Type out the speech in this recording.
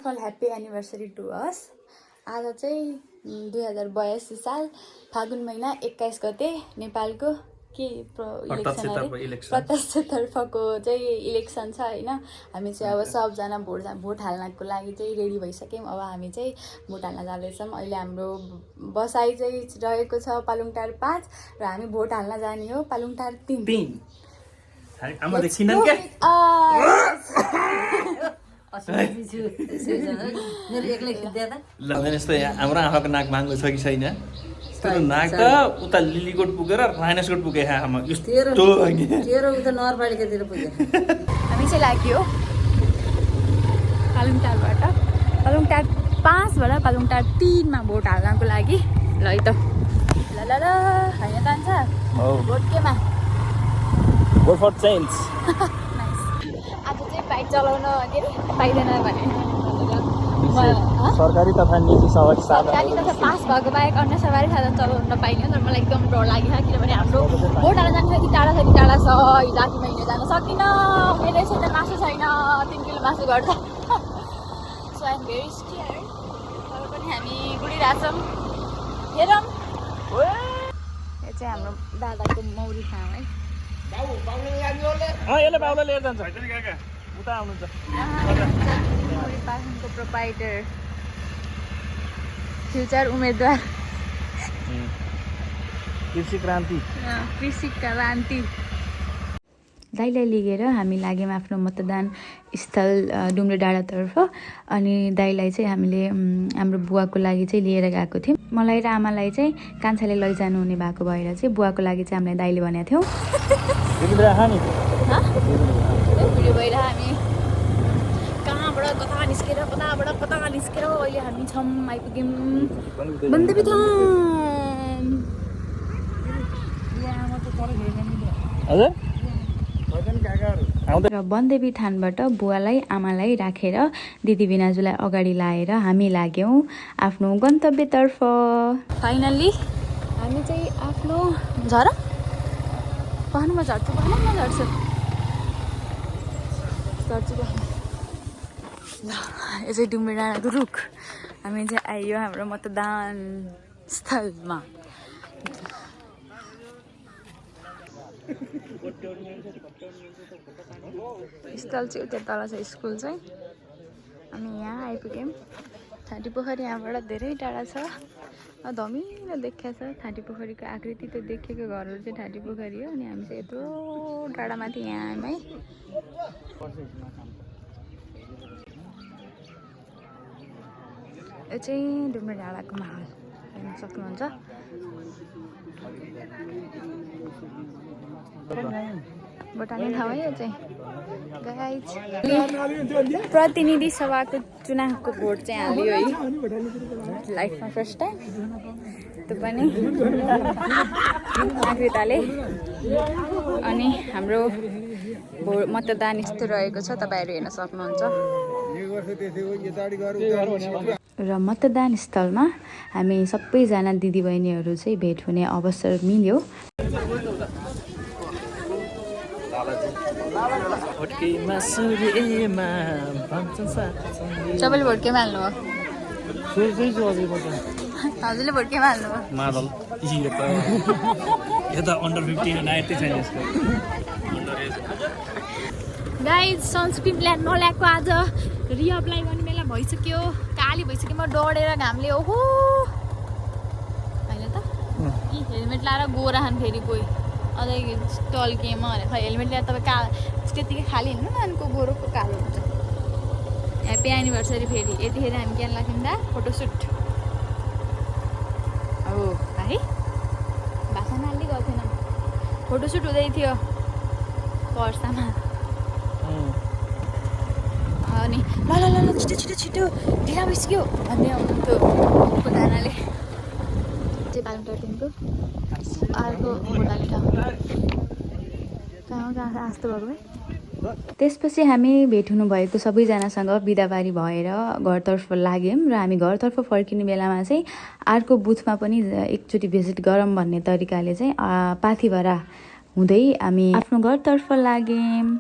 Happy anniversary to us. आज चाहिँ 2082 साल फागुन महिना 21 गते नेपालको के इलेक्सन प्रत्यक्षतर्फको चाहिँ इलेक्सन छ होइन। हामी चाहिँ अब सबजना भोट हाल्नको लागि चाहिँ रेडी भइसक्यौँ। अब हामी चाहिँ भोट हाल्न जाँदैछौँ। अहिले हाम्रो बसाइ चाहिँ रहेको छ पालुङटार 5 र हामी भोट हाल्न जाने हो पालुङटार 3। हाम्रो आँखाको नाक महँगो छ कि छैन? नाक त उता लिलीकोट पुगेर राइनसकोट पुगे आमा यस्तो नगरपालिकातिर पुग्यो। हामी चाहिँ लाग्यो पालुङटारबाट पालुङटार 5बाट पालुङटार 3मा भोट हाल्नको लागि। ल है त ल ल ल हैन जान्छ भोट केमा? Vote for change. आज चाहिँ बाइक चलाउन के पाइँदैन भने सरकारी तथा निजी सवारी सरकारी तथा पास भएको बाहेक अन्य सवारी साधन चलाउन नपाइने। तर मलाई एकदम डर लाग्यो किनभने हाम्रो भोट हाल्न जानु कि टाढा छ कि टाढा छ राति मैले जान सकिनँ। मेरो छैन मासु छैन 3 किलो मासु गर्छ। So I am very scared. तर पनि हामी गुडिरहेछौँ। हेरौँ यो चाहिँ हाम्रो दादाको मौरी फार्म है। यसले बाउले लिएर जान्छ उता आउनुहुन्छ। मौरी फार्मको प्रोपाइटर फ्युचर उम्मेदवार कृषि क्रान्ति दाइलाई लिएर हामी लाग्यौँ आफ्नो मतदान स्थल डुम्रे डाँडातर्फ। अनि दाइलाई चाहिँ हामीले हाम्रो बुवाको लागि चाहिँ लिएर गएको थियौँ। मलाई र आमालाई चाहिँ कान्छाले लैजानु हुने भएको भएर चाहिँ बुवाको लागि चाहिँ हामीलाई दाइले भनेको थियौँ। भिडियो भएर हामी कहाँबाट कता निस्केर अहिले हामी छौँ आइपुग्यौँ बन्देवी थान। र बन्देवी थानबाट बुवालाई आमालाई राखेर दिदी भिनाजुलाई अगाडि लाएर हामी लाग्यौँ आफ्नो गन्तव्यतर्फ। फाइनल्ली हामी चाहिँ आफ्नो पहनमा झर्छु ल यो चाहिँ डुम्रे डाँडाको रुख। हामी चाहिँ आइयो हाम्रो मतदान स्थलमा। स्थल चाहिँ उता तल छ स्कुल चाहिँ। हामी यहाँ आइपुग्यौँ। छाँटी पोखरी यहाँबाट धेरै टाढा छ। धमिलो देखिया छ छाँटी पोखरीको आकृति त देखेको घरहरू चाहिँ छाँटी पोखरी हो। अनि हामी चाहिँ यत्रो टाढामाथि यहाँ आयौँ है। यो चाहिँ डुम्रे डाँडाको माहौल हेर्न सक्नुहुन्छ। भोटाने ठाउँ है यो चाहिँ गाइज। प्रतिनिधि सभाको चुनावको भोट चाहिँ हाल्यो है लाइफमा फर्स्ट टाइम। त्यो पनि नागरिकताले। अनि हाम्रो मतदान यस्तो रहेको छ तपाईँहरू हेर्न सक्नुहुन्छ। र मतदान स्थलमा हामी सबैजना दिदीबहिनीहरू चाहिँ भेट हुने अवसर मिल्यो। सबैले भोट केमा हाल्नु हो? हजुरले भोट केमा हाल्नु हो? मादल यो त अन्डर 15 आएकै छैन यसको। गाइज सनस्क्रिन नल्याएको आज रिअप्लाई गर्ने बेला भइसक्यो। काली भइसक्यो म डढेर घामले। ओहो होइन त हेलमेट लाएर गोराहान फेरि कोही अझै टल्केमा भने खै हेलमेट ल्याएर तपाईँ त्यतिकै खाली हिँड्नु न अनको गोरोको कालो हुन्छ। ह्याप्पी एनिभर्सरी फेरि यतिखेर हामी के लाग्यौँ दा फोटोसुट हो है। भाषण हाल्दै गएको थिएन फोटोसुट हुँदै थियो पर्सामा। अनि ल ल ल छिटो ढिला भइसक्यो भन्दै आउनुहुन्थ्यो दानाले चाहिँ पालुङटार 3को अर्को भोटाले ठाउँ कहाँ आस्तो भएको है। त्यसपछि हामी भेट हुनुभएको सबैजनासँग बिदाबारी भएर घरतर्फ लाग्यौँ। र हामी घरतर्फ फर्किने बेलामा चाहिँ अर्को बुथमा पनि एकचोटि भिजिट गरौँ भन्ने तरिकाले चाहिँ पाथिभरा हुँदै हामी आफ्नो घरतर्फ लाग्यौँ।